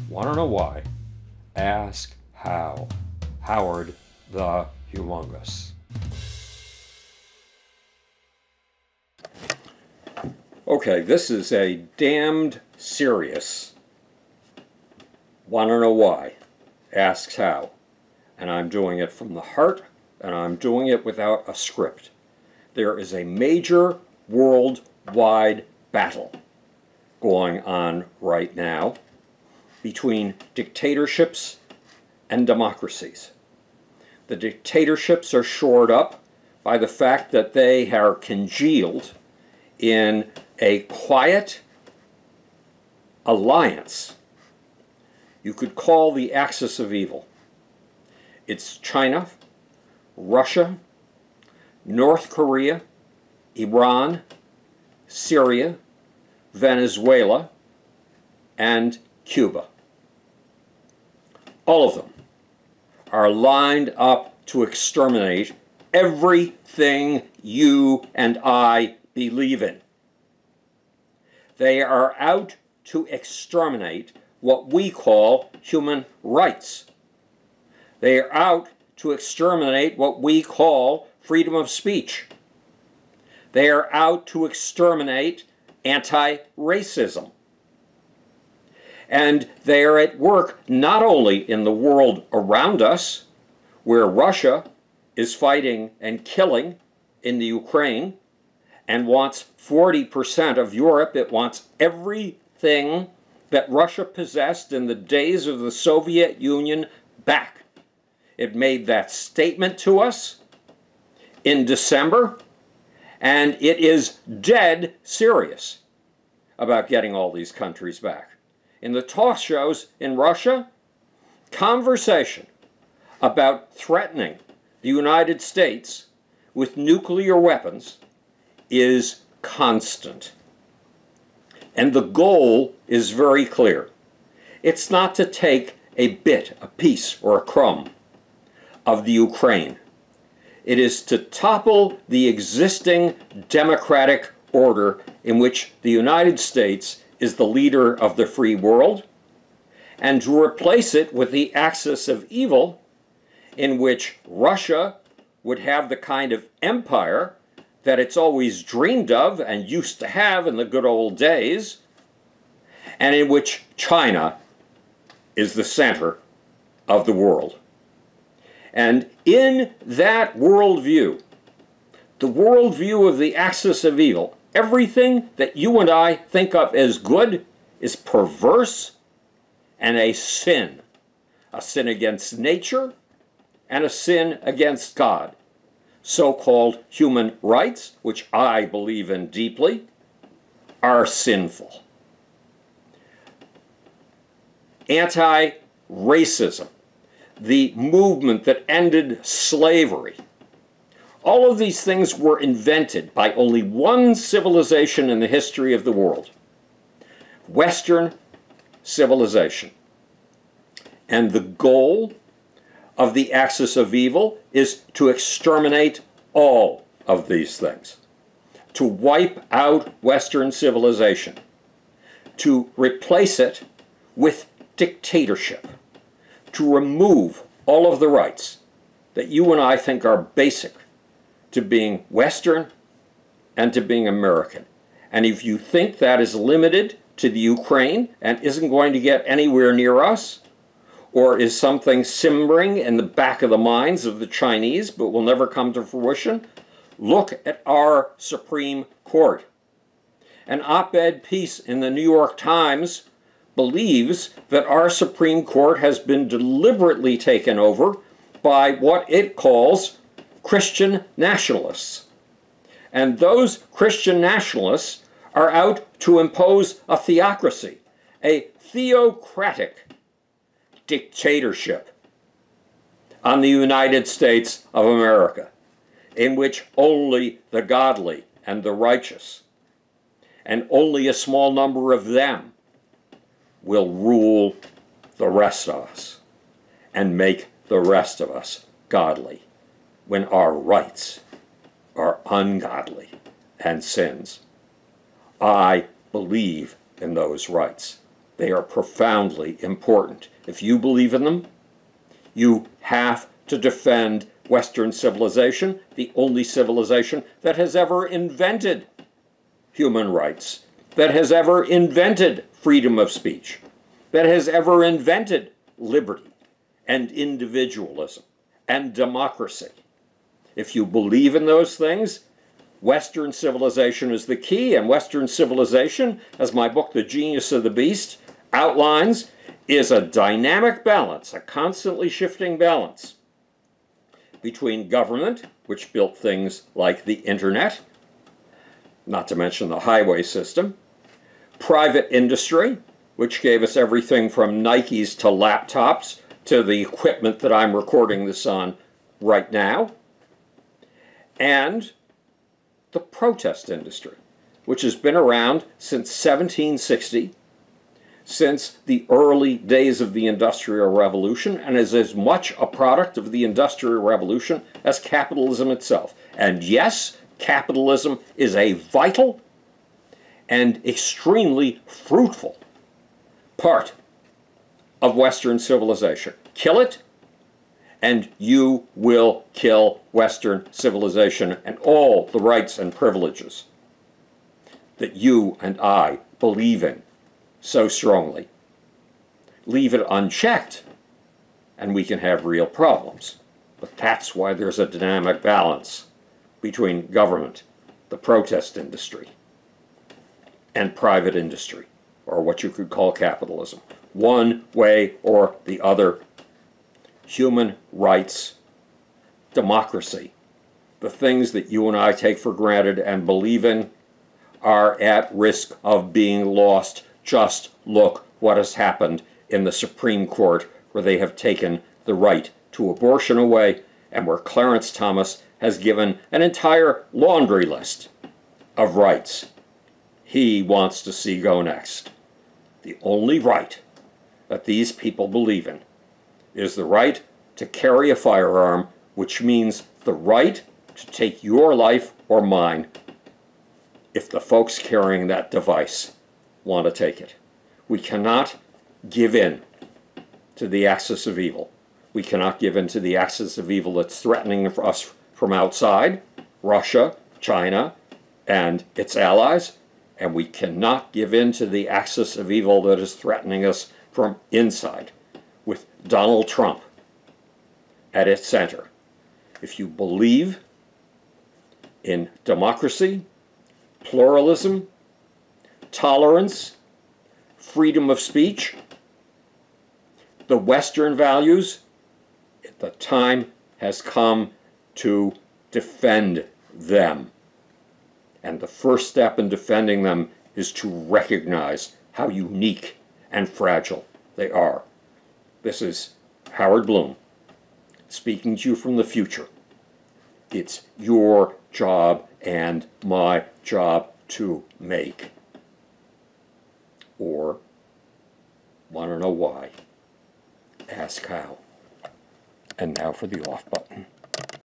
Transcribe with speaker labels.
Speaker 1: Want to know why? Ask how. Howard the Humongous. Okay, this is a damned serious want to know why? Asks how. And I'm doing it from the heart, and I'm doing it without a script. There is a major worldwide battle going on right now between dictatorships and democracies. The dictatorships are shored up by the fact that they are congealed in a quiet alliance you could call the axis of evil. It's China, Russia, North Korea, Iran, Syria, Venezuela, and Cuba. All of them are lined up to exterminate everything you and I believe in. They are out to exterminate what we call human rights. They are out to exterminate what we call freedom of speech. They are out to exterminate anti-racism. And they are at work not only in the world around us, where Russia is fighting and killing in the Ukraine and wants 40% of Europe. It wants everything that Russia possessed in the days of the Soviet Union back. It made that statement to us in December, and it is dead serious about getting all these countries back. In the talk shows in Russia, conversation about threatening the United States with nuclear weapons is constant. And the goal is very clear. It's not to take a bit, a piece, or a crumb of the Ukraine. It is to topple the existing democratic order in which the United States is the leader of the free world, and to replace it with the axis of evil in which Russia would have the kind of empire that it's always dreamed of and used to have in the good old days, and in which China is the center of the world. And in that worldview, the worldview of the axis of evil, everything that you and I think of as good is perverse and a sin against nature and a sin against God. So-called human rights, which I believe in deeply, are sinful. Anti-racism, the movement that ended slavery, all of these things were invented by only one civilization in the history of the world, Western civilization. And the goal of the axis of evil is to exterminate all of these things, to wipe out Western civilization, to replace it with dictatorship, to remove all of the rights that you and I think are basic to being Western and to being American. And if you think that is limited to the Ukraine and isn't going to get anywhere near us, or is something simmering in the back of the minds of the Chinese but will never come to fruition, look at our Supreme Court. An op-ed piece in the New York Times believes that our Supreme Court has been deliberately taken over by what it calls Christian nationalists. And those Christian nationalists are out to impose a theocracy, a theocratic dictatorship on the United States of America, in which only the godly and the righteous, and only a small number of them, will rule the rest of us and make the rest of us godly, when our rights are ungodly and sins. I believe in those rights. They are profoundly important. If you believe in them, you have to defend Western civilization, the only civilization that has ever invented human rights, that has ever invented freedom of speech, that has ever invented liberty and individualism and democracy. If you believe in those things, Western civilization is the key, and Western civilization, as my book, The Genius of the Beast, outlines, is a dynamic balance, a constantly shifting balance between government, which built things like the internet, not to mention the highway system, private industry, which gave us everything from Nikes to laptops to the equipment that I'm recording this on right now, and the protest industry, which has been around since 1760, since the early days of the Industrial Revolution, and is as much a product of the Industrial Revolution as capitalism itself. And yes, capitalism is a vital and extremely fruitful part of Western civilization. Kill it, and you will kill Western civilization and all the rights and privileges that you and I believe in so strongly. Leave it unchecked, and we can have real problems. But that's why there's a dynamic balance between government, the protest industry, and private industry, or what you could call capitalism. One way or the other, human rights, democracy, the things that you and I take for granted and believe in, are at risk of being lost. Just look what has happened in the Supreme Court, where they have taken the right to abortion away, and where Clarence Thomas has given an entire laundry list of rights he wants to see go next. The only right that these people believe in is the right to carry a firearm, which means the right to take your life or mine if the folks carrying that device want to take it. We cannot give in to the axis of evil. We cannot give in to the axis of evil that's threatening us from outside, Russia, China, and its allies, and we cannot give in to the axis of evil that is threatening us from inside, with Donald Trump at its center. If you believe in democracy, pluralism, tolerance, freedom of speech, the Western values, the time has come to defend them. And the first step in defending them is to recognize how unique and fragile they are. This is Howard Bloom, speaking to you from the future. It's your job and my job to make. Or, want to know why? Ask how. And now for the off button.